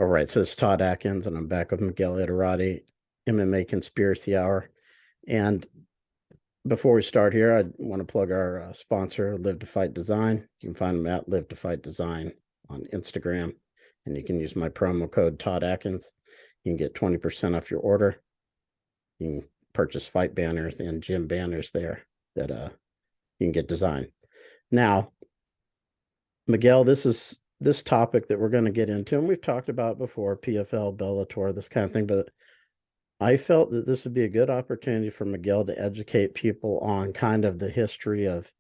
All right, so it's Todd Atkins, and I'm back with Miguel Iterati, MMA Conspiracy Hour. And before we start here, I want to plug our sponsor, Live to Fight Design. You can find them at Live to Fight Design on Instagram, and you can use my promo code Todd Atkins. You can get 20% off your order. You can purchase fight banners and gym banners there that you can get designed. Now, Miguel, this topic that we're going to get into, and we've talked about before, PFL, Bellator, this kind of thing, but I felt that this would be a good opportunity for Miguel to educate people on kind of the history of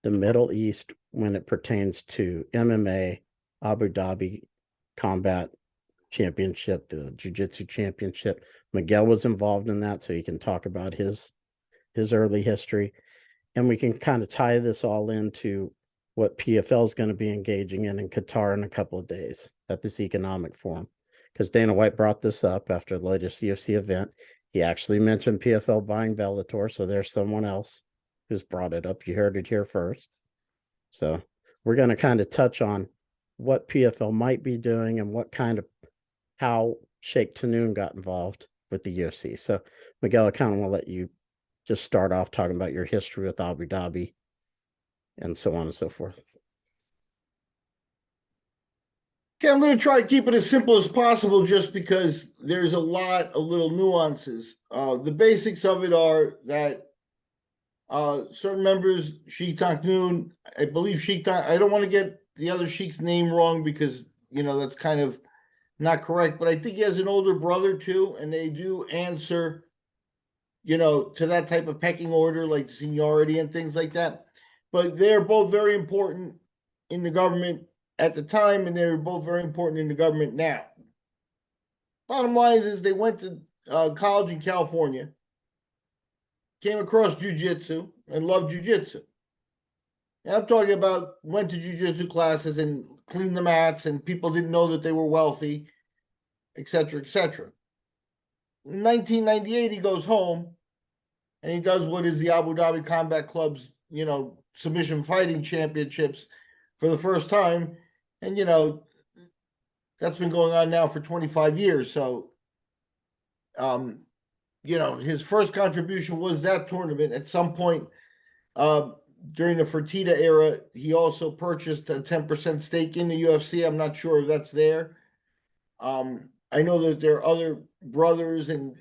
the Middle East when it pertains to MMA, Abu Dhabi Combat Championship, the Jiu-Jitsu Championship. Miguel was involved in that, so he can talk about his early history. And we can kind of tie this all into what PFL is going to be engaging in Qatar in a couple of days at this economic forum. Because Dana White brought this up after the latest UFC event. He actually mentioned PFL buying Bellator, so there's someone else who's brought it up. You heard it here first. So we're going to kind of touch on what PFL might be doing and how Sheikh Tahnoun got involved with the UFC. So Miguel, I kind of want to let you just start off talking about your history with Abu Dhabi and so on and so forth. Okay, I'm going to try to keep it as simple as possible just because there's a lot of little nuances. The basics of it are that certain members, Sheikh Tahnoun, I believe I don't want to get the other Sheikh's name wrong because, that's kind of not correct, but I think he has an older brother too, and they do answer, to that type of pecking order, like seniority and things like that. But they're both very important in the government at the time, and they're both very important in the government now. Bottom line is they went to college in California, came across jiu-jitsu, and loved jiu-jitsu. And I'm talking about went to jiu-jitsu classes and cleaned the mats, and people didn't know that they were wealthy, etc., etc. In 1998, he goes home, and he does what is the Abu Dhabi Combat Club's, submission fighting championships for the first time. And, that's been going on now for 25 years. So, his first contribution was that tournament. At some point during the Fertitta era, he also purchased a 10% stake in the UFC. I'm not sure if that's there. I know that there are other brothers and,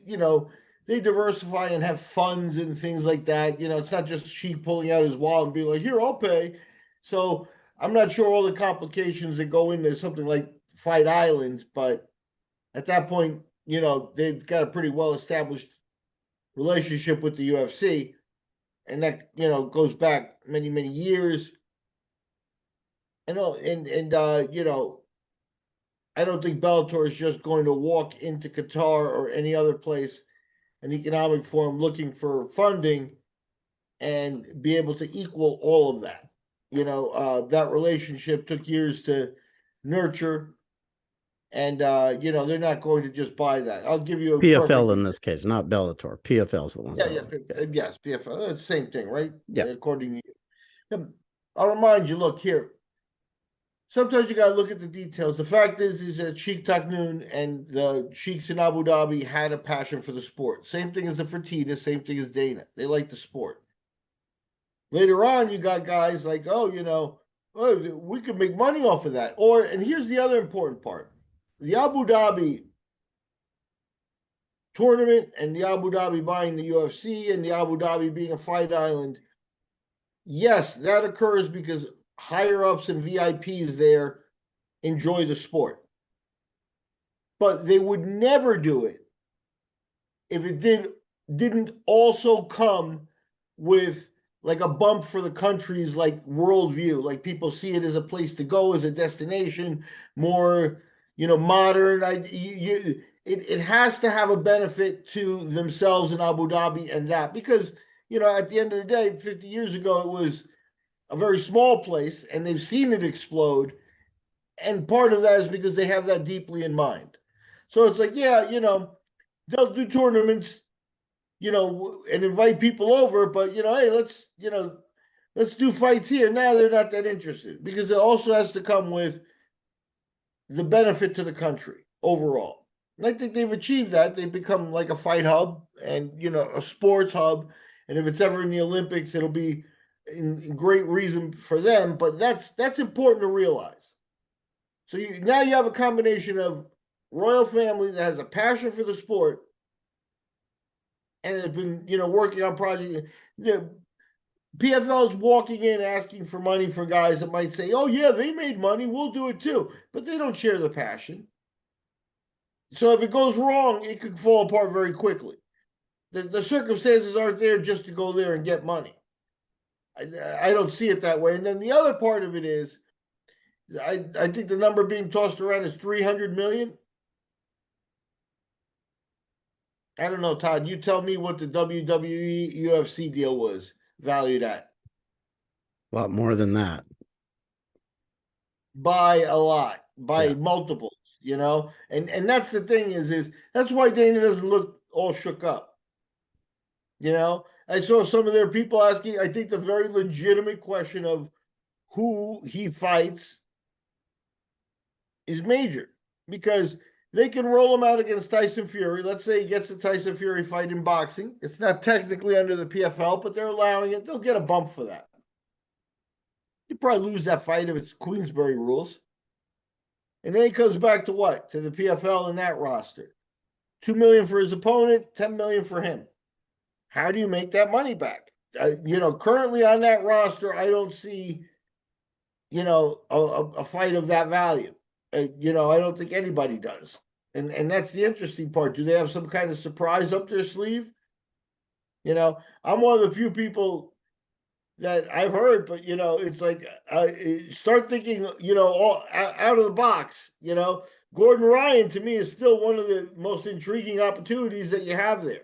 they diversify and have funds and things like that. It's not just Sheikh pulling out his wallet and being like, here, I'll pay. So I'm not sure all the complications that go into something like Fight Island, but at that point, they've got a pretty well-established relationship with the UFC, and that, goes back many, many years. I don't think Bellator is just going to walk into Qatar or any other place, an economic forum, looking for funding and be able to equal all of that. That relationship took years to nurture, and they're not going to just buy that. I'll give you a PFL in this case, not Bellator. PFL is the one. Yes, PFL. It's the same thing, right? Yeah. According to you. I'll remind you, look here. Sometimes you got to look at the details. The fact is that Sheikh Tahnoun and the Sheikhs in Abu Dhabi had a passion for the sport. Same thing as the Fertitta, same thing as Dana. They like the sport. Later on, you got guys like, we could make money off of that. And here's the other important part. The Abu Dhabi tournament and the Abu Dhabi buying the UFC and the Abu Dhabi being a fight island, yes, that occurs because higher-ups and VIPs there enjoy the sport. But they would never do it if it didn't also come with like a bump for the country's like worldview. Like people see it as a place to go, as a destination, more, modern. It has to have a benefit to themselves in Abu Dhabi and that, because, at the end of the day, 50 years ago, it was a very small place and they've seen it explode. And part of that is because they have that deeply in mind. So it's like, yeah, they'll do tournaments, and invite people over, but, hey, let's do fights here. Now they're not that interested because it also has to come with the benefit to the country. overall. And I think they've achieved that. They've become like a fight hub and, you know, a sports hub. And if it's ever in the Olympics, it'll be in great reason for them. But that's important to realize. So now you have a combination of royal family that has a passion for the sport and has been, you know, working on projects. The PFL is walking in asking for money for guys that might say, "Oh yeah, they made money, we'll do it too," but they don't share the passion. So if it goes wrong, it could fall apart very quickly. The circumstances aren't there just to go there and get money. I don't see it that way. And then the other part of it is, I think the number being tossed around is 300 million. I don't know, Todd. You tell me what the WWE UFC deal was valued at. A lot more than that. By a lot, by Yeah. multiples, you know? And that's the thing is that's why Dana doesn't look all shook up. You know, I saw some of their people asking, I think, the very legitimate question of who he fights is major because they can roll him out against Tyson Fury. Let's say he gets a Tyson Fury fight in boxing. It's not technically under the PFL, but they're allowing it. They'll get a bump for that. You probably lose that fight if it's Queensberry rules. And then he comes back to what? To the PFL in that roster. 2 million for his opponent, 10 million for him. How do you make that money back? You know, currently on that roster, I don't see, you know, a fight of that value. You know, I don't think anybody does. And that's the interesting part. Do they have some kind of surprise up their sleeve? You know, I'm one of the few people that I've heard, but you know, it's like start thinking, you know, all out of the box. You know, Gordon Ryan to me is still one of the most intriguing opportunities that you have there.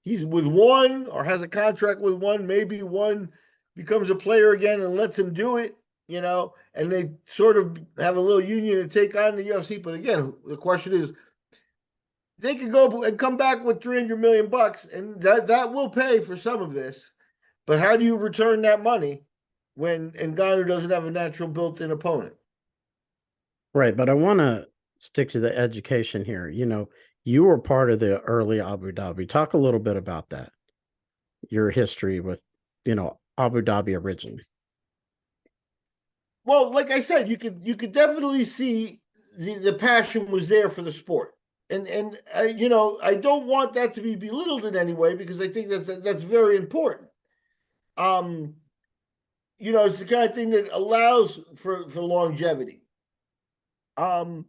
He's with one or has a contract with one. Maybe one becomes a player again and lets him do it. You know, and they sort of have a little union to take on the UFC. But again, the question is, they could go and come back with 300 million bucks, and that will pay for some of this. But how do you return that money when Ngannou doesn't have a natural built-in opponent? Right. But I want to stick to the education here. You know, you were part of the early Abu Dhabi. Talk a little bit about that, your history with, you know, Abu Dhabi originally. Well, like I said, you could definitely see the passion was there for the sport, and you know, I don't want that to be belittled in any way because I think that's very important. Um, you know, it's the kind of thing that allows for longevity. Um,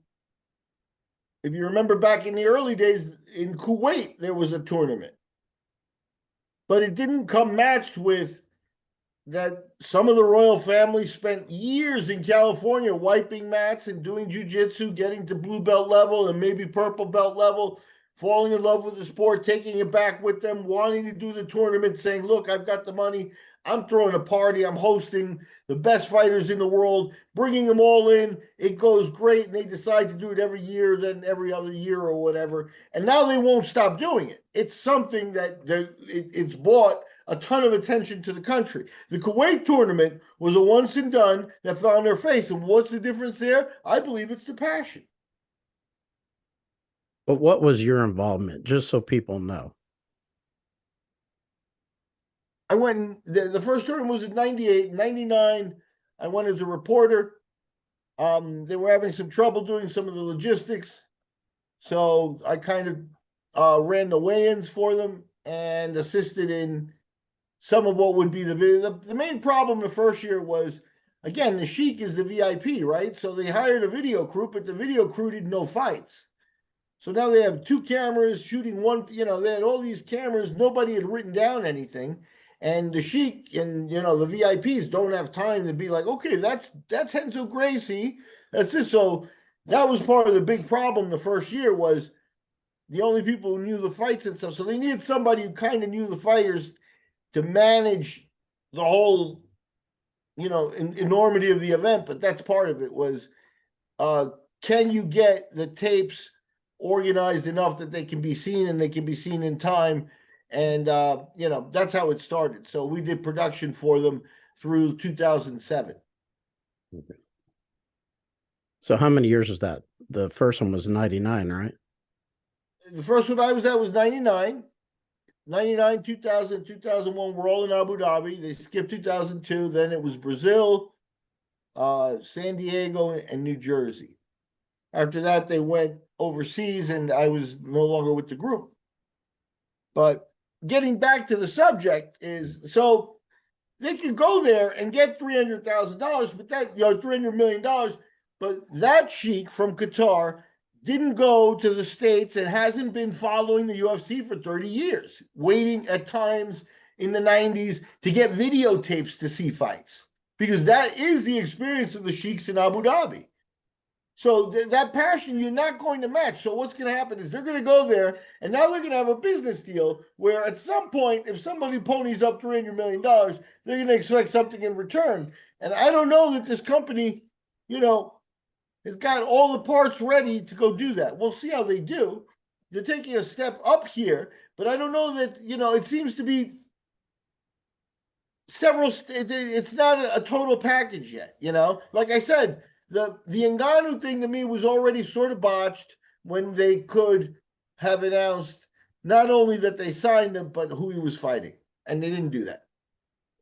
if you remember back in the early days in Kuwait, there was a tournament, but it didn't come matched with that. Some of the royal family spent years in California wiping mats and doing jujitsu, getting to blue belt level and maybe purple belt level, falling in love with the sport, taking it back with them, wanting to do the tournament, saying, "Look, I've got the money. I'm throwing a party. I'm hosting the best fighters in the world, bringing them all in. It goes great." And they decide to do it every year, then every other year or whatever. And now they won't stop doing it. It's something that it's brought a ton of attention to the country. The Kuwait tournament was a once and done that found their face. And what's the difference there? I believe it's the passion. But what was your involvement, just so people know? I went, the first tournament was in 98, 99. I went as a reporter. They were having some trouble doing some of the logistics. So I kind of ran the weigh-ins for them and assisted in some of what would be the video. The main problem the first year was, again, the Sheik is the VIP, right? So they hired a video crew, but the video crew didn't know fights. So now they have two cameras shooting one, you know, they had all these cameras. Nobody had written down anything. And the Sheik and, you know, the VIPs don't have time to be like, okay, that's Renzo Gracie. That's this. So that was part of the big problem the first year was the only people who knew the fights and stuff. So they needed somebody who kind of knew the fighters to manage the whole, you know, enormity of the event. But that's part of it was, can you get the tapes organized enough that they can be seen and they can be seen in time? And, you know, that's how it started. So we did production for them through 2007. So how many years was that? The first one was 99, right? The first one I was at was 99. 99, 2000, 2001 were all in Abu Dhabi. They skipped 2002. Then it was Brazil, San Diego, and New Jersey. After that, they went overseas, and I was no longer with the group. But getting back to the subject is so they could go there and get $300,000, but that $300 million. But that sheik from Qatar didn't go to the States and hasn't been following the UFC for 30 years, waiting at times in the 90s to get videotapes to see fights, because that is the experience of the sheiks in Abu Dhabi. So that passion you're not going to match. So what's going to happen is they're going to go there, and now they're going to have a business deal where at some point, if somebody ponies up $300 million, they're going to expect something in return. And I don't know that this company, has got all the parts ready to go do that. We'll see how they do. They're taking a step up here, but I don't know that, it seems to be it's not a total package yet, Like I said, the Ngannou thing to me was already sort of botched when they could have announced not only that they signed him, but who he was fighting. And they didn't do that.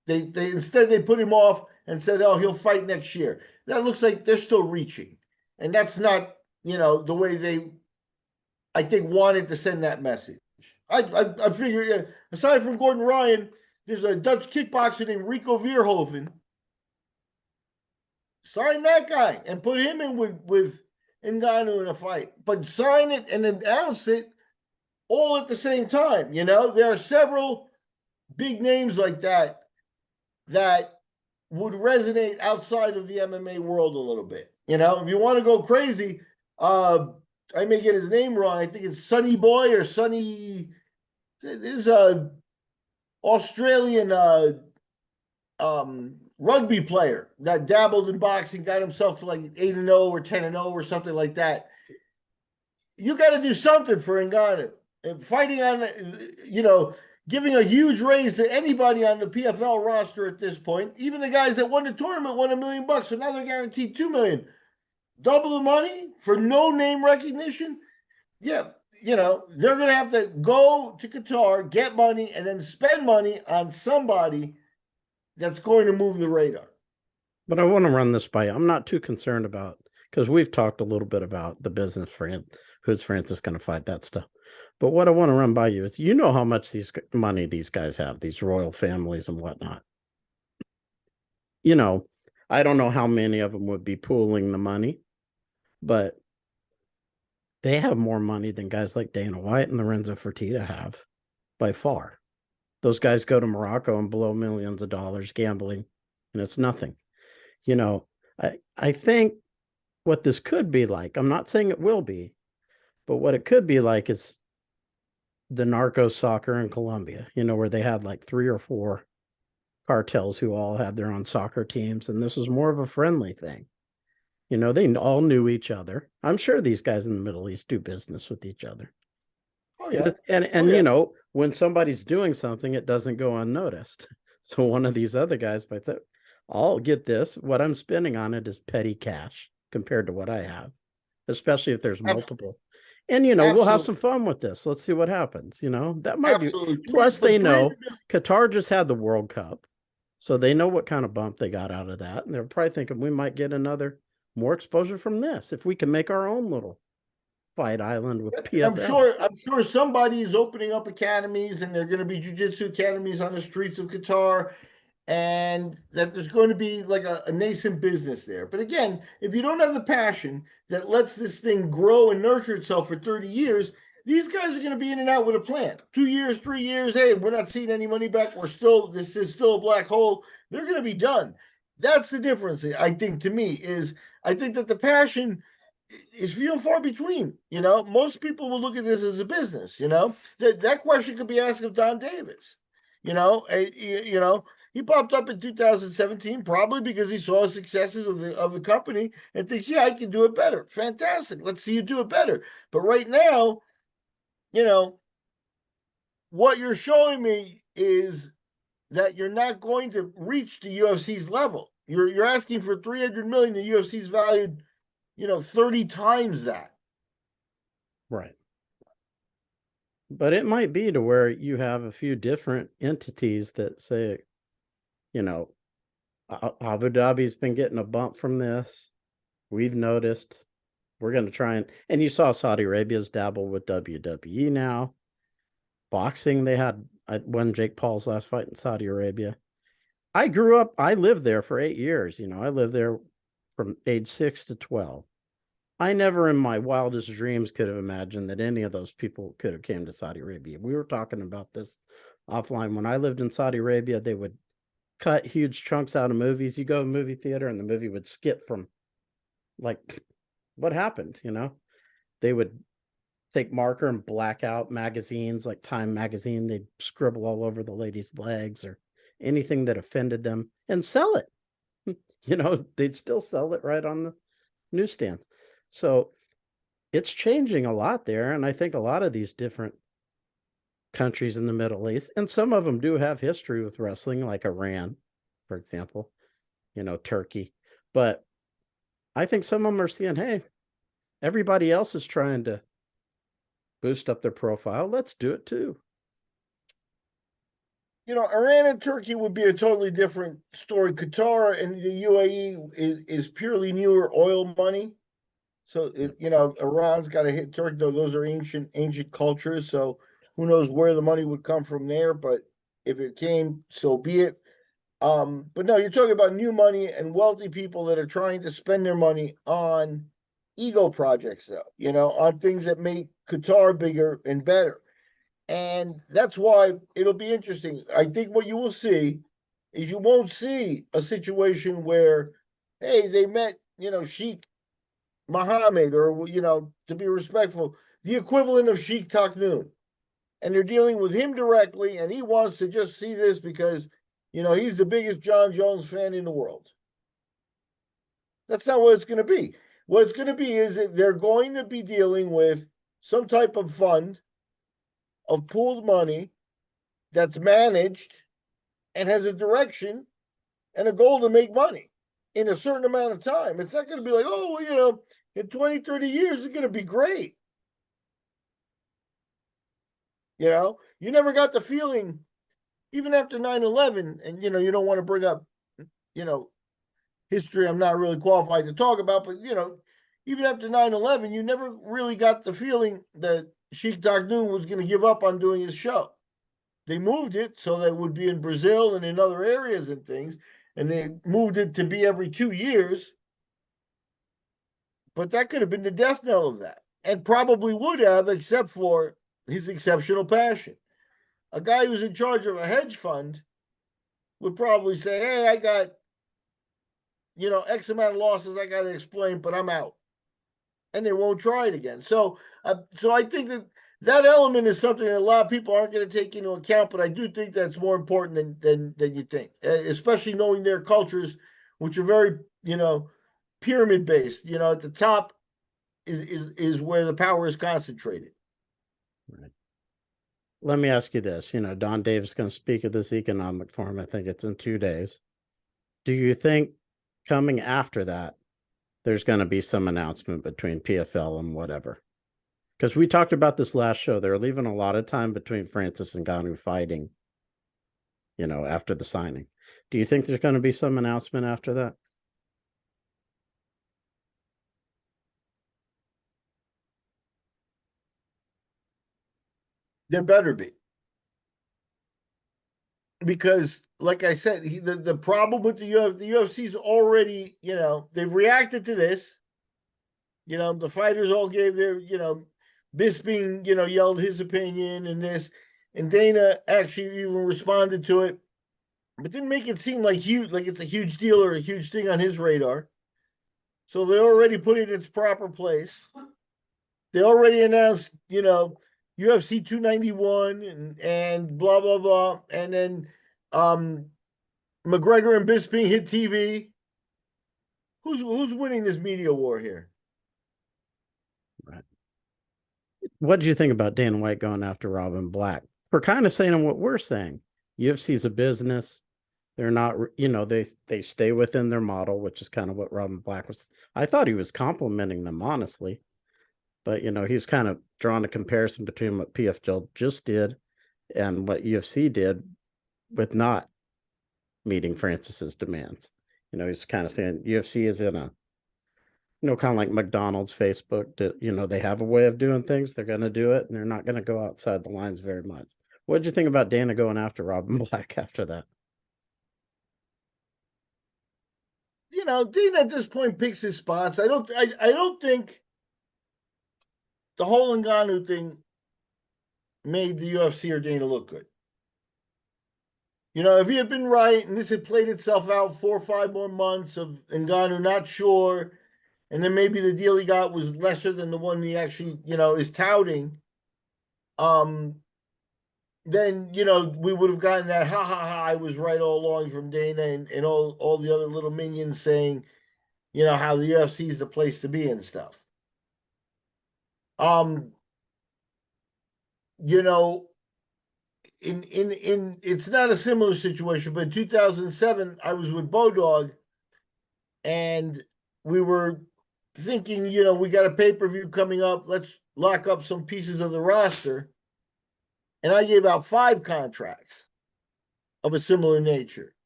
They instead they put him off and said, oh, he'll fight next year. That looks like they're still reaching. And that's not, the way they, I think, wanted to send that message. I figured, aside from Gordon Ryan, there's a Dutch kickboxer named Rico Verhoeven. Sign that guy and put him in with Ngannou in a fight. But sign it and announce it all at the same time. There are several big names like that would resonate outside of the MMA world a little bit. If you want to go crazy, I may get his name wrong. I think it's Sonny Boy or Sonny. There's a Australian rugby player that dabbled in boxing, got himself to like 8-0 or 10-0 or something like that. You got to do something for Ngannou. And fighting on, giving a huge raise to anybody on the PFL roster at this point. Even the guys that won the tournament won $1 million, so now they're guaranteed $2 million. Double the money for no name recognition. Yeah, they're going to have to go to Qatar, get money, and then spend money on somebody that's going to move the radar. But I want to run this by you. I'm not too concerned about, because we've talked a little bit about the business for him, who's Francis going to fight, that stuff. But what I want to run by you is, how much money these guys have, these royal families and whatnot. I don't know how many of them would be pooling the money, but they have more money than guys like Dana White and Lorenzo Fertitta have, by far. Those guys go to Morocco and blow millions of dollars gambling, and it's nothing. I think what this could be like, I'm not saying it will be, but what it could be like is the narco soccer in Colombia, where they had like 3 or 4 cartels who all had their own soccer teams. And this was more of a friendly thing. They all knew each other. I'm sure these guys in the Middle East do business with each other. Oh, yeah. And when somebody's doing something, it doesn't go unnoticed. So one of these other guys might say, I'll get this. What I'm spending on it is petty cash compared to what I have, especially if there's multiple. And, we'll have some fun with this. Let's see what happens. That might be. Plus, they know Qatar just had the World Cup. So they know what kind of bump they got out of that. And they're probably thinking we might get more exposure from this if we can make our own little fight island with PFL. I'm sure somebody is opening up academies, and there are going to be jiu-jitsu academies on the streets of Qatar, and that there's going to be like a nascent business there. But again, if you don't have the passion that lets this thing grow and nurture itself for 30 years, these guys are going to be in and out with a plan. 2 years, 3 years, hey, we're not seeing any money back. This is still a black hole. They're going to be done. That's the difference, I think, to me, is I think that the passion is few and far between. Most people will look at this as a business. That question could be asked of Don Davis. He popped up in 2017 probably because he saw successes of the company and thinks, yeah, I can do it better. Fantastic. Let's see you do it better. But right now, what you're showing me is that you're not going to reach the UFC's level. You're asking for $300 million. The UFC's valued, 30 times that. Right. But it might be to where you have a few different entities that say, Abu Dhabi's been getting a bump from this. We've noticed. We're going to try and you saw Saudi Arabia's dabble with WWE now. Boxing, they had won Jake Paul's last fight in Saudi Arabia. I lived there for 8 years. I lived there from age 6 to 12. I never in my wildest dreams could have imagined that any of those people could have came to Saudi Arabia. We were talking about this offline. When I lived in Saudi Arabia, they would cut huge chunks out of movies. You go to a movie theater and the movie would skip from like what happened, They would take marker and black out magazines like Time magazine. They'd scribble all over the lady's legs or anything that offended them and sell it. They'd still sell it right on the newsstands. So it's changing a lot there. And I think a lot of these different countries in the Middle East, and some of them do have history with wrestling, like Iran, for example, Turkey. But I think some of them are seeing, hey, everybody else is trying to boost up their profile. Let's do it too. Iran and Turkey would be a totally different story. Qatar and the UAE is purely newer oil money. So, Iran's got to hit Turkey, though. Those are ancient cultures. So who knows where the money would come from there. But if it came, so be it. But no, you're talking about new money and wealthy people that are trying to spend their money on ego projects, though, on things that make Qatar bigger and better. And that's why it'll be interesting. I think what you will see is you won't see a situation where, hey, they met, Sheikh Mohammed, or, to be respectful, the equivalent of Sheikh Taknoon. And they're dealing with him directly, and he wants to just see this because, he's the biggest John Jones fan in the world. That's not what it's going to be. What it's going to be is that they're going to be dealing with some type of fund of pooled money that's managed and has a direction and a goal to make money in a certain amount of time. It's not going to be like, oh, well, in 20, 30 years, it's going to be great. You never got the feeling, even after 9/11, and, you don't want to bring up, history I'm not really qualified to talk about, but, even after 9/11, you never really got the feeling that Sheikh Taknoon was going to give up on doing his show. They moved it so that it would be in Brazil and in other areas and things, and they moved it to be every 2 years. But that could have been the death knell of that, and probably would have, except for his exceptional passion. A guy who's in charge of a hedge fund would probably say, hey, I got, X amount of losses I got to explain, but I'm out. And they won't try it again. So I think that element is something that a lot of people aren't going to take into account, but I do think that's more important than you think, especially knowing their cultures, which are very, pyramid based. At the top is where the power is concentrated. Right. Let me ask you this. Don Davis is going to speak at this economic forum. I think it's in 2 days. Do you think coming after that, there's going to be some announcement between PFL and whatever? Because we talked about this last show. They're leaving a lot of time between Francis and Ngannou fighting, after the signing. Do you think there's going to be some announcement after that? There better be. Because, like I said, the problem with the UFC's already, they've reacted to this. The fighters all gave their, Bisping, yelled his opinion and this, and Dana actually even responded to it, but didn't make it seem like it's a huge deal or a huge thing on his radar. So they already put it in its proper place. They already announced, UFC 291 and blah blah blah, and then McGregor and Bisping hit TV. Who's winning this media war here? Right. What did you think about Dana White going after Robin Black for kind of saying what we're saying? UFC's a business. They're not, they stay within their model, which is kind of what Robin Black was. I thought he was complimenting them, honestly. But, he's kind of drawn a comparison between what PFL just did and what UFC did with not meeting Francis's demands. He's kind of saying UFC is in a, kind of like McDonald's, Facebook, they have a way of doing things. They're going to do it and they're not going to go outside the lines very much. What did you think about Dana going after Robin Black after that? Dana at this point picks his spots. I don't think the whole Ngannou thing made the UFC or Dana look good. If he had been right and this had played itself out 4 or 5 more months of Ngannou not sure, and then maybe the deal he got was lesser than the one he actually, is touting, then, we would have gotten that ha ha ha, I was right all along from Dana and all the other little minions saying, how the UFC is the place to be and stuff. In it's not a similar situation, but in 2007, I was with Bodog, and we were thinking, we got a pay-per-view coming up. Let's lock up some pieces of the roster. And I gave out 5 contracts of a similar nature.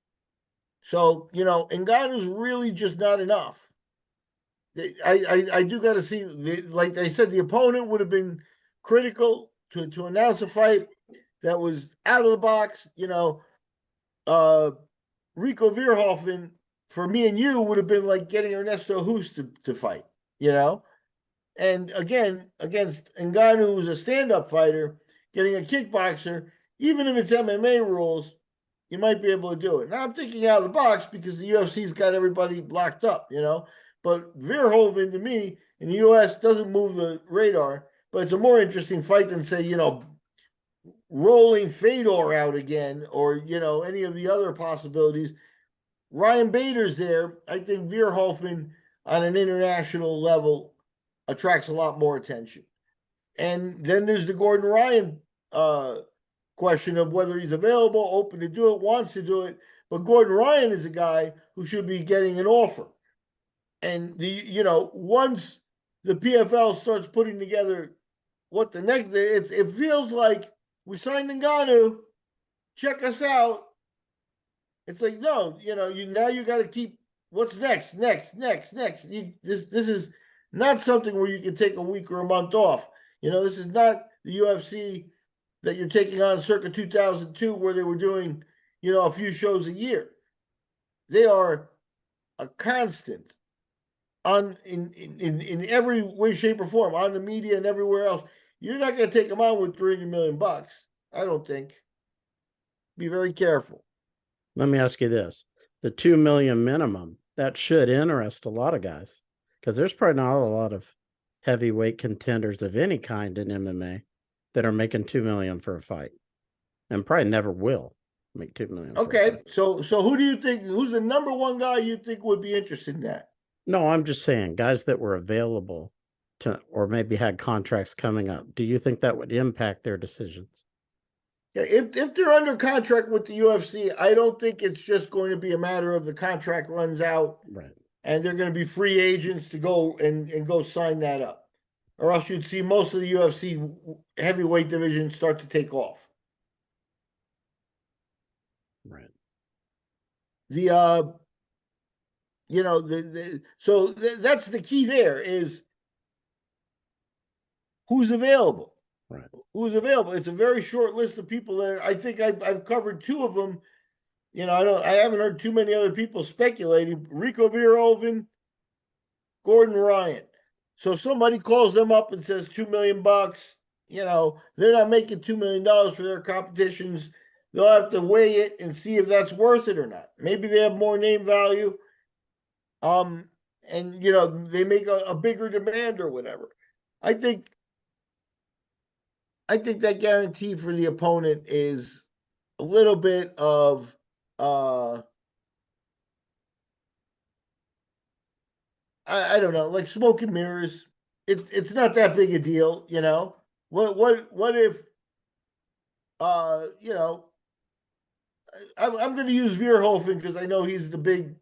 So, Ngannou's really just not enough. I do got to see, like I said, the opponent would have been critical to announce a fight that was out of the box. Rico Verhoeven, for me and you, would have been like getting Ernesto Hoost to fight, And again, against Ngannou, who's a stand-up fighter, getting a kickboxer, even if it's MMA rules, you might be able to do it. Now, I'm thinking out of the box because the UFC's got everybody locked up, But Verhoeven, to me, in the US, doesn't move the radar. But it's a more interesting fight than, say, rolling Fedor out again or, any of the other possibilities. Ryan Bader's there. I think Verhoeven on an international level attracts a lot more attention. And then there's the Gordon Ryan question of whether he's available, open to do it, wants to do it. But Gordon Ryan is a guy who should be getting an offer. And once the PFL starts putting together what the next, it feels like we signed Ngannou, check us out. It's like, no, now you got to keep what's next. This is not something where you can take a week or a month off. This is not the UFC that you're taking on circa 2002 where they were doing, a few shows a year. They are a constant in every way, shape, or form, on the media and everywhere else. You're not going to take them on with $300 million. I don't think. Be very careful. Let me ask you this. The 2 million minimum, that should interest a lot of guys because there's probably not a lot of heavyweight contenders of any kind in MMA that are making 2 million for a fight and probably never will make 2 million. Okay. So who do you think, who's the number one guy you think would be interested in that? No, I'm just saying guys that were available to, or maybe had contracts coming up. Do you think that would impact their decisions? Yeah, if they're under contract with the UFC, I don't think it's just going to be a matter of the contract runs out, right, and they're going to be free agents to go and go sign that up, or else you'd see most of the UFC heavyweight division start to take off. Right. So that's the key there is who's available. Right. Who's available. It's a very short list of people that I think I've covered 2 of them. I haven't heard too many other people speculating. Rico Verhoeven, Gordon Ryan. So somebody calls them up and says $2 million. They're not making $2 million for their competitions. They'll have to weigh it and see if that's worth it or not. Maybe they have more name value. And they make a bigger demand or whatever. I think that guarantee for the opponent is a little bit of I don't know, like smoke and mirrors. It's not that big a deal, What if I'm going to use Verhoeven because I know he's the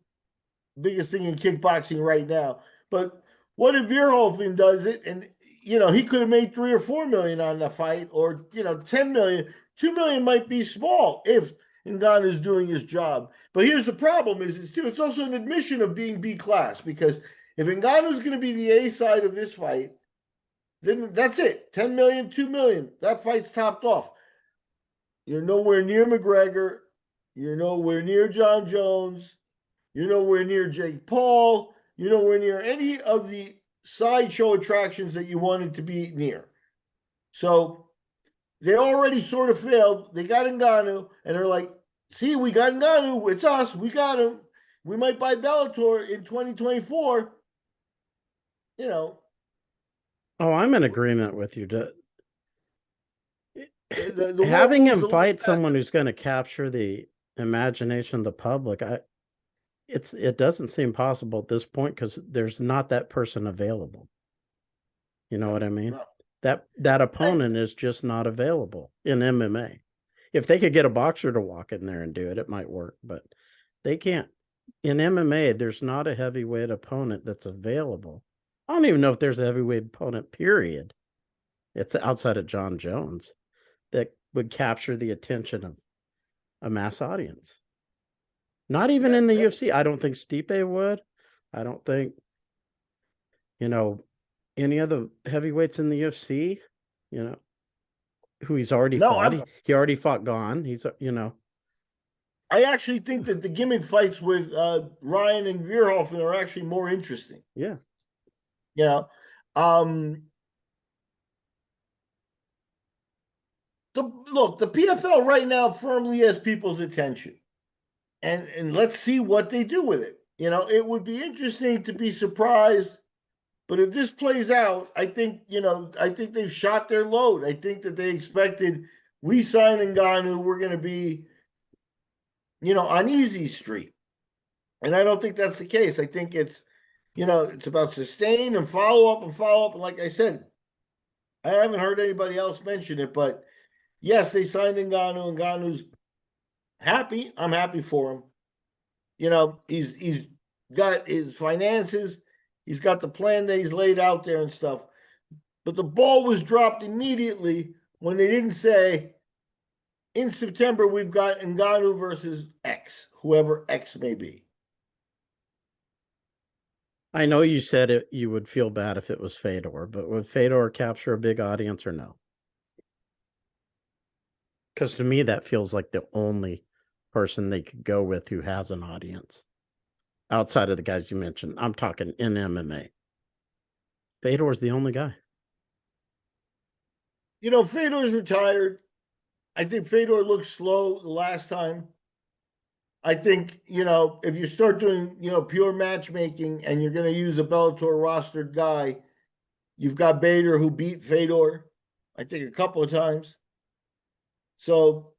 biggest thing in kickboxing right now. But what if Verhoeven does it, and he could have made 3 or 4 million on the fight, or 10 million. 2 million might be small if Ngannou is doing his job. But here's the problem: it's also an admission of being B class, because if Ngannou is going to be the A side of this fight, then that's it. 10 million, 2 million. That fight's topped off. You're nowhere near McGregor. You're nowhere near John Jones. You're nowhere near Jake Paul. You're nowhere near any of the sideshow attractions that you wanted to be near. So they already sort of failed. They got Ngannou, and they're like, see, we got Ngannou. It's us. We got him. We might buy Bellator in 2024. Oh, I'm in agreement with you. The Having world moves him a lot fight faster. someone who's going to capture the imagination of the public, it doesn't seem possible at this point because there's not that person available. You know what I mean? No. That opponent is just not available in MMA. If they could get a boxer to walk in there and do it, it might work, but they can't. In MMA, there's not a heavyweight opponent that's available. I don't even know if there's a heavyweight opponent, period. It's outside of John Jones that would capture the attention of a mass audience. Not even in the UFC. I don't think Stipe would. I don't think, any of the heavyweights in the UFC, who he's already fought. He already fought Gone. He's, I actually think that the gimmick fights with Ryan and Verhoeven are actually more interesting. Yeah. The PFL right now firmly has people's attention, and let's see what they do with it. It would be interesting to be surprised, but if this plays out, I think they've shot their load. I think that they expected we sign Ngannou, we're going to be, on easy street, and I don't think that's the case. I think it's about sustain and follow up, and like I said, I haven't heard anybody else mention it, but yes, they signed Ngannou. Ngannou's happy. I'm happy for him. He's got his finances. He's got the plan that he's laid out there and stuff. But the ball was dropped immediately when they didn't say, in September, we've got Ngannou versus X, whoever X may be. I know you said you would feel bad if it was Fedor, but would Fedor capture a big audience or no? Because to me, that feels like the only person they could go with who has an audience outside of the guys you mentioned. I'm talking in MMA. Fedor's the only guy. Fedor's retired. I think Fedor looked slow the last time. I think, if you start doing, pure matchmaking and you're going to use a Bellator rostered guy, you've got Bader who beat Fedor, I think, a couple of times. So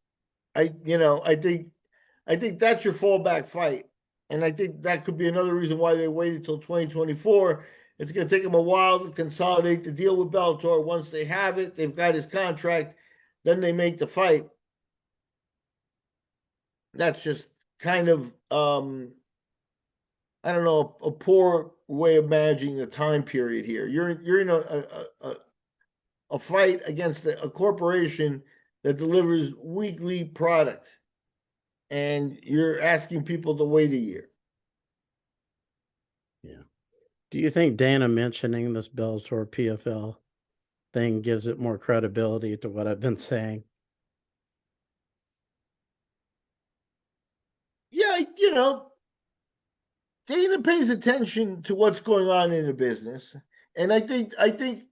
I think that's your fallback fight. And I think that could be another reason why they waited till 2024. It's going to take them a while to consolidate the deal with Bellator. Once they have it, they've got his contract, then they make the fight. That's just kind of, I don't know, a poor way of managing the time period here. You're in a fight against a corporation that delivers weekly product, and you're asking people to wait a year. Yeah. Do you think Dana mentioning this Bellator PFL thing gives it more credibility to what I've been saying? Yeah, Dana pays attention to what's going on in the business. And I think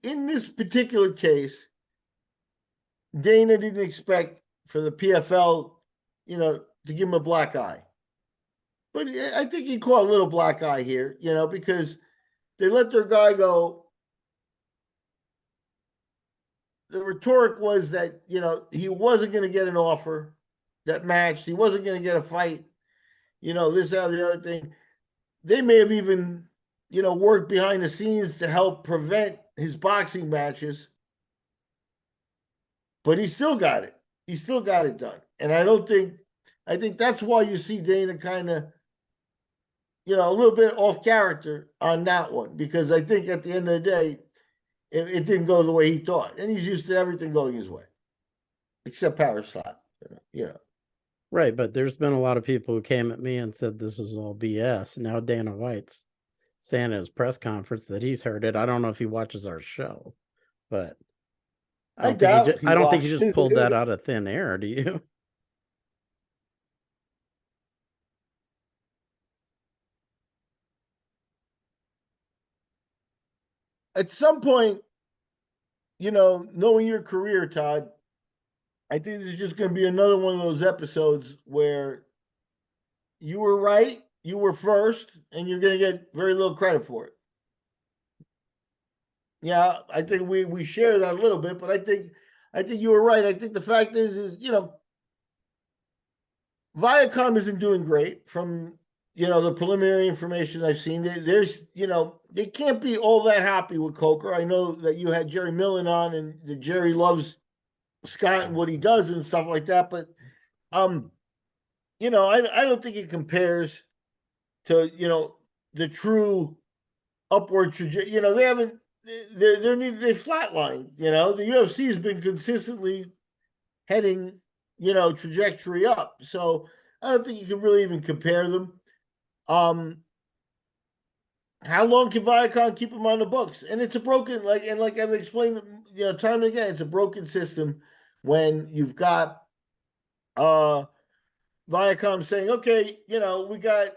in this particular case, Dana didn't expect for the PFL, to give him a black eye. But I think he caught a little black eye here, because they let their guy go. The rhetoric was that, he wasn't going to get an offer that matched. He wasn't going to get a fight, this, that, the other thing. They may have even, worked behind the scenes to help prevent his boxing matches. But he still got it. He still got it done. And I I think that's why you see Dana kind of, a little bit off character on that one, because I think at the end of the day, it didn't go the way he thought, and he's used to everything going his way, except Power Slap. Right, but there's been a lot of people who came at me and said this is all BS. Now Dana White's saying at his press conference that he's heard it. I don't know if he watches our show, but I doubt he I don't think he watched just pulled it. that out of thin air. Do you? At some point, knowing your career, Todd, I think this is just going to be another one of those episodes where you were right, you were first, and you're going to get very little credit for it. Yeah, I think we share that a little bit, but I think you were right. I think the fact is Viacom isn't doing great from the preliminary information I've seen. There's they can't be all that happy with Coker. I know that you had Jerry Millen on, and that Jerry loves Scott and what he does and stuff like that, but I don't think it compares to the true upward trajectory. They haven't they flatlined. The UFC has been consistently heading trajectory up. So I don't think you can really even compare them. How long can Viacom keep them on the books? And it's a broken like I've explained time and again, it's a broken system when you've got Viacom saying, okay, we got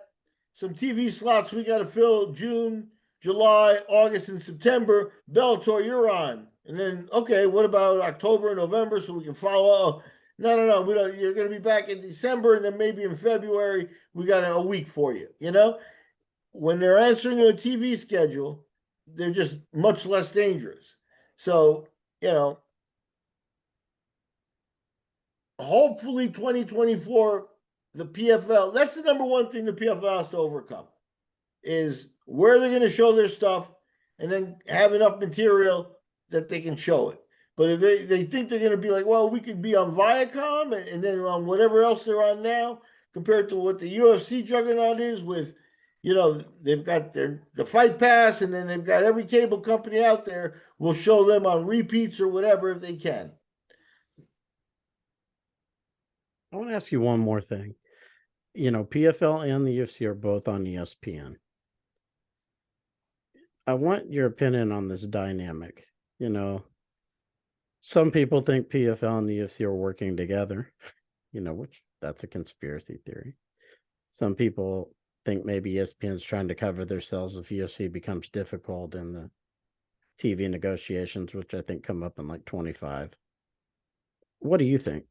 some TV slots we got to fill June, July, August, and September. Bellator, you're on. And then, okay, what about October and November so we can follow? Oh, no, we don't. You're going to be back in December, and then maybe in February we got a week for you. When they're answering a TV schedule, they're just much less dangerous. So, hopefully 2024, the PFL, that's the number one thing the PFL has to overcome, is where they're going to show their stuff and then have enough material that they can show it. But if they think they're going to be like, well, we could be on Viacom and then on whatever else they're on now, compared to what the UFC juggernaut is with, they've got the Fight Pass, and then they've got every cable company out there will show them on repeats or whatever if they can. I want to ask you one more thing. PFL and the UFC are both on ESPN. I want your opinion on this dynamic. Some people think PFL and the UFC are working together, which that's a conspiracy theory. Some people think maybe ESPN's trying to cover themselves if UFC becomes difficult in the TV negotiations, which I think come up in like 25. What do you think?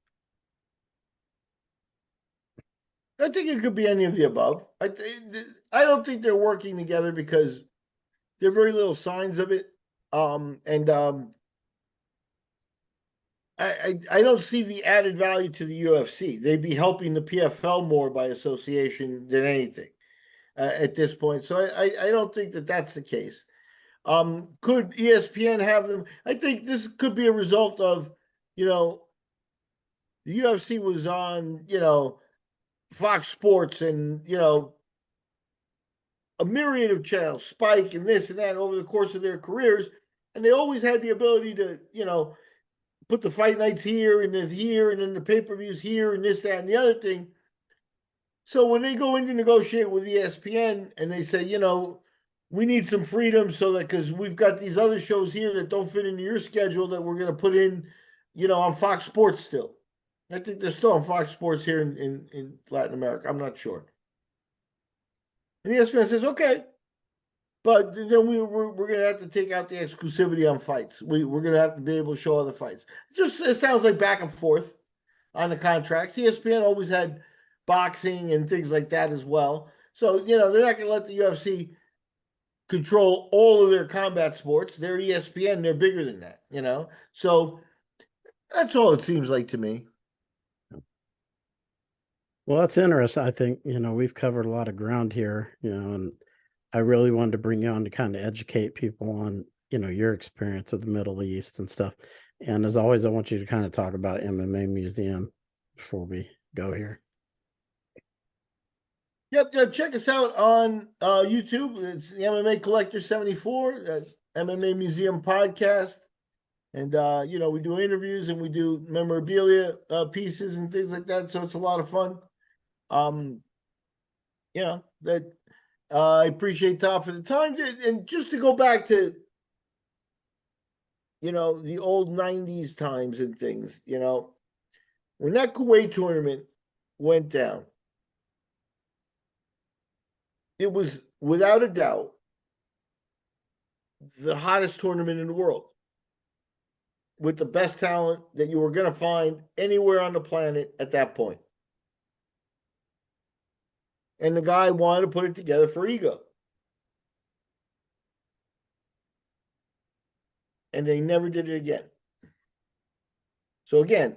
I think it could be any of the above. I don't think they're working together because there are very little signs of it. I don't see the added value to the UFC. They'd be helping the PFL more by association than anything at this point. So I don't think that that's the case. Could ESPN have them? I think this could be a result of, the UFC was on, Fox Sports and, a myriad of channels, Spike and this and that over the course of their careers. And they always had the ability to, put the fight nights here and then the pay-per-views here and this, that, and the other thing. So when they go in to negotiate with ESPN and they say, we need some freedom so that because we've got these other shows here that don't fit into your schedule that we're going to put in, on Fox Sports still. I think they're still on Fox Sports here in Latin America. I'm not sure. And ESPN says, okay, but then we're going to have to take out the exclusivity on fights. We're going to have to be able to show other fights. It sounds like back and forth on the contracts. ESPN always had boxing and things like that as well. So, they're not going to let the UFC control all of their combat sports. They're ESPN. They're bigger than that, So that's all it seems like to me. Well, that's interesting. I think, we've covered a lot of ground here, and I really wanted to bring you on to kind of educate people on, your experience with the Middle East and stuff. And as always, I want you to kind of talk about MMA Museum before we go here. Yep. Check us out on YouTube. It's the MMA Collector 74, MMA Museum podcast. And we do interviews and we do memorabilia pieces and things like that. So it's a lot of fun. That I appreciate Tom for the time. And just to go back to the old 90s times and things, when that Kuwait tournament went down, it was without a doubt the hottest tournament in the world with the best talent that you were going to find anywhere on the planet at that point. And the guy wanted to put it together for ego. And they never did it again. So again,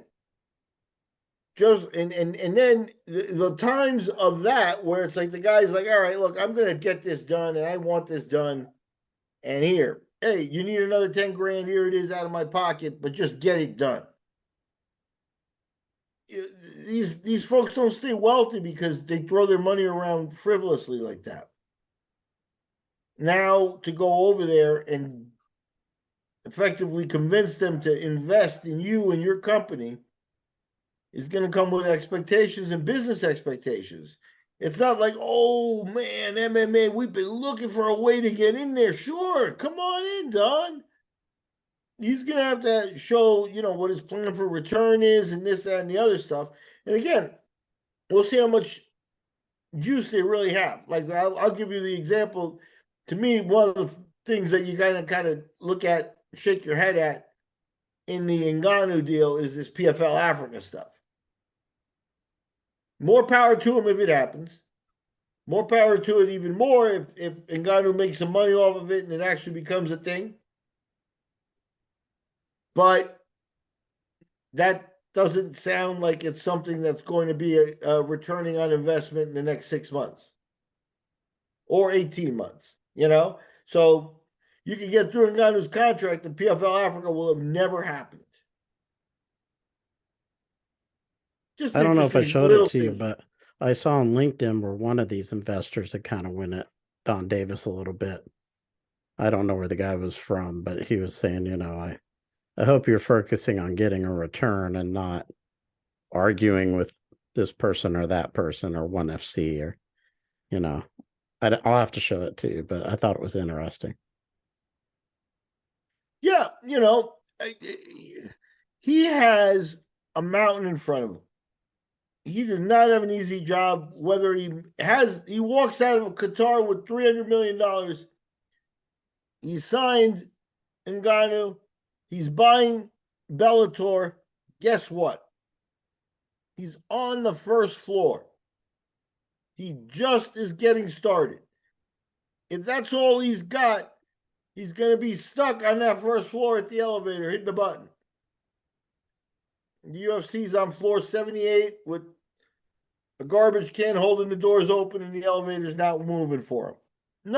just and then the times of that where it's like the guy's like, all right, look, I'm going to get this done and I want this done. And here, hey, you need another 10 grand. Here it is out of my pocket, but just get it done. These folks don't stay wealthy because they throw their money around frivolously like that. Now to go over there and effectively convince them to invest in you and your company is going to come with expectations and business expectations. It's not like, oh man, MMA, we've been looking for a way to get in there. Sure, come on in, Don. He's going to have to show, what his plan for return is and this, that, and the other stuff. And again, we'll see how much juice they really have. Like, I'll give you the example. To me, one of the things that you kind of look at, shake your head at in the Ngannou deal is this PFL Africa stuff. More power to him if it happens. More power to it even more if Ngannou makes some money off of it and it actually becomes a thing. But that doesn't sound like it's something that's going to be a returning on investment in the next 6 months or 18 months, So you can get through Ngannou's contract and PFL Africa will have never happened. Just I don't know if I interesting showed it little to you, things. but I saw on LinkedIn where one of these investors had kind of went at Don Davis a little bit. I don't know where the guy was from, but he was saying, I hope you're focusing on getting a return and not arguing with this person or that person or ONE FC or, I'll have to show it to you, but I thought it was interesting. Yeah, he has a mountain in front of him. He does not have an easy job. Whether he walks out of Qatar with $300 million. He signed Ngannou. He's buying Bellator. Guess what? He's on the first floor. He just is getting started. If that's all he's got, he's going to be stuck on that first floor at the elevator, hitting the button. The UFC's on floor 78 with a garbage can holding the doors open and the elevator's not moving for him.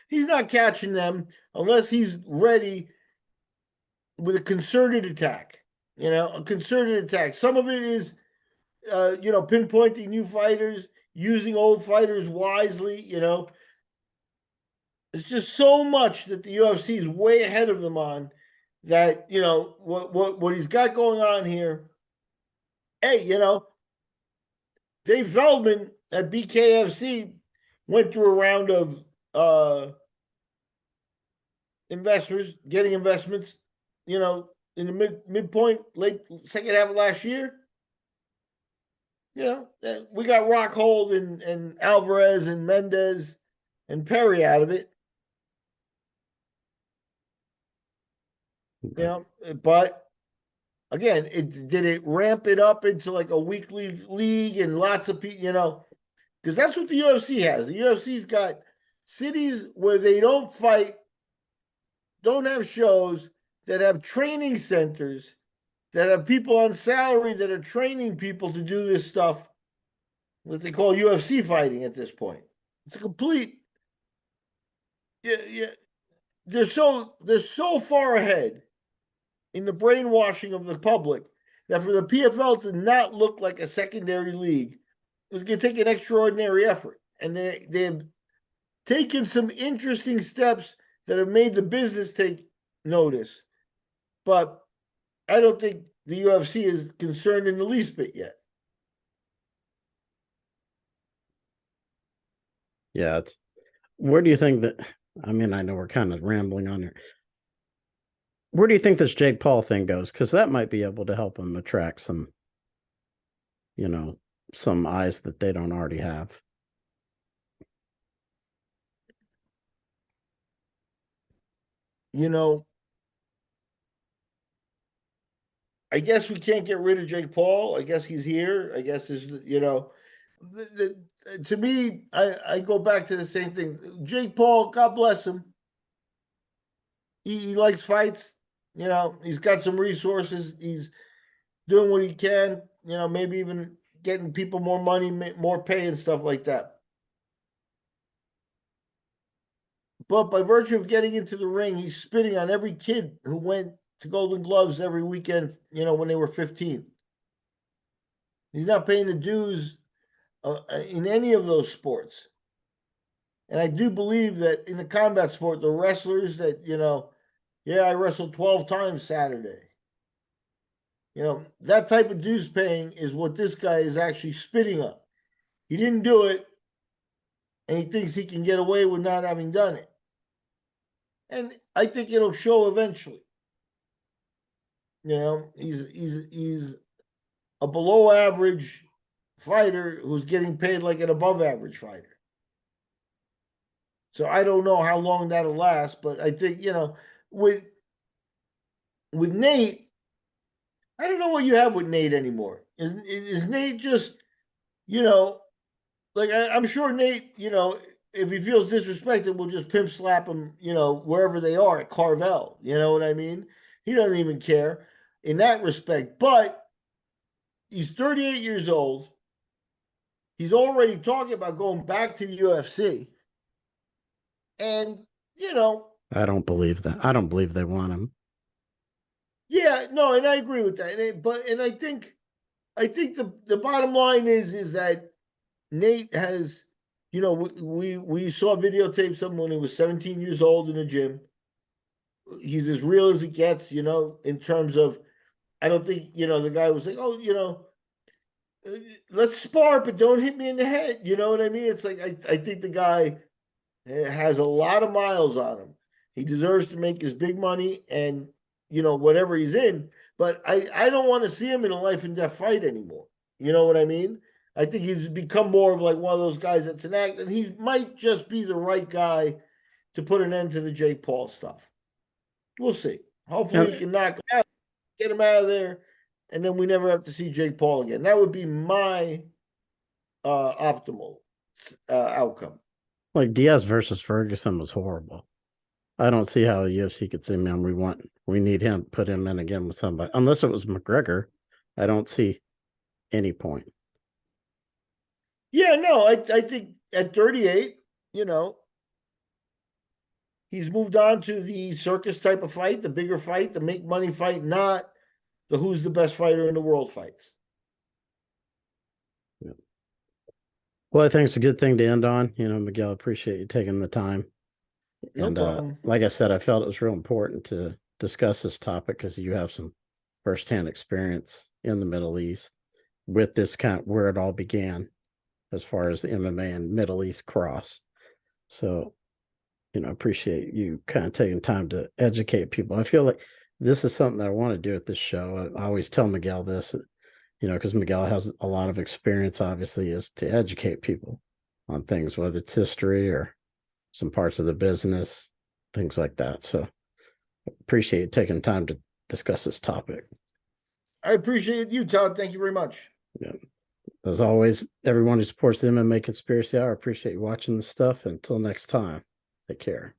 He's not catching them unless he's ready with a concerted attack. A concerted attack. Some of it is, pinpointing new fighters, using old fighters wisely. It's just so much that the UFC is way ahead of them on. That what he's got going on here. Hey, Dave Feldman at BKFC went through a round of investors, getting investments, in the midpoint, late second half of last year. We got Rockhold and Alvarez and Mendez and Perry out of it. But again, did it ramp it up into like a weekly league and lots of people, because that's what the UFC has. The UFC's got cities where they don't fight, don't have shows, that have training centers, that have people on salary that are training people to do this stuff that they call UFC fighting at this point. It's a complete, yeah. They're so far ahead in the brainwashing of the public that for the PFL to not look like a secondary league is going to take an extraordinary effort. and they've taken some interesting steps that have made the business take notice. But I don't think the UFC is concerned in the least bit yet. Yeah, it's where do you think that? I mean, I know we're kind of rambling on here. Where do you think this Jake Paul thing goes? Because that might be able to help him attract some, some eyes that they don't already have. I guess we can't get rid of Jake Paul. I guess he's here. I guess is to me, I go back to the same thing. Jake Paul, God bless him. He likes fights. He's got some resources. He's doing what he can. Maybe even getting people more money, more pay, and stuff like that. But by virtue of getting into the ring, he's spitting on every kid who went to Golden Gloves every weekend, when they were 15. He's not paying the dues in any of those sports. And I do believe that in the combat sport, the wrestlers that, I wrestled 12 times Saturday. That type of dues paying is what this guy is actually spitting on. He didn't do it, and he thinks he can get away with not having done it. And I think it'll show eventually. He's a below average fighter who's getting paid like an above average fighter. So I don't know how long that'll last, but I think, with Nate, I don't know what you have with Nate anymore. Is Nate just, like I'm sure Nate, if he feels disrespected, will just pimp slap him, wherever they are at Carvel. You know what I mean? He doesn't even care in that respect. But he's 38 years old. He's already talking about going back to the UFC. And, I don't believe that. I don't believe they want him. Yeah, no, and I agree with that. And I think the bottom line is that Nate has, we saw videotapes of him when he was 17 years old in the gym. He's as real as it gets, in terms of, I don't think, the guy was like, oh, let's spar, but don't hit me in the head. You know what I mean? It's like, I think the guy has a lot of miles on him. He deserves to make his big money and, whatever he's in. But I don't want to see him in a life and death fight anymore. You know what I mean? I think he's become more of like one of those guys that's an act, and he might just be the right guy to put an end to the Jake Paul stuff. We'll see. Hopefully he can knock him out, get him out of there, and then we never have to see Jake Paul again. That would be my optimal outcome. Like Diaz versus Ferguson was horrible. I don't see how UFC could say, man, we need him, put him in again with somebody. Unless it was McGregor, I don't see any point. Yeah, no, I think at 38, he's moved on to the circus type of fight, the bigger fight, the make money fight, not the who's the best fighter in the world fights. Yeah. Well, I think it's a good thing to end on. Miguel, appreciate you taking the time. No problem. Like I said, I felt it was real important to discuss this topic because you have some firsthand experience in the Middle East with this kind of where it all began as far as the MMA and Middle East cross. So, appreciate you kind of taking time to educate people. I feel like this is something that I want to do at this show. I always tell Miguel this, because Miguel has a lot of experience, obviously, is to educate people on things, whether it's history or some parts of the business, things like that. So appreciate you taking time to discuss this topic. I appreciate you, Todd. Thank you very much. Yeah. As always, everyone who supports the MMA Conspiracy Hour, appreciate you watching this stuff. Until next time, take care.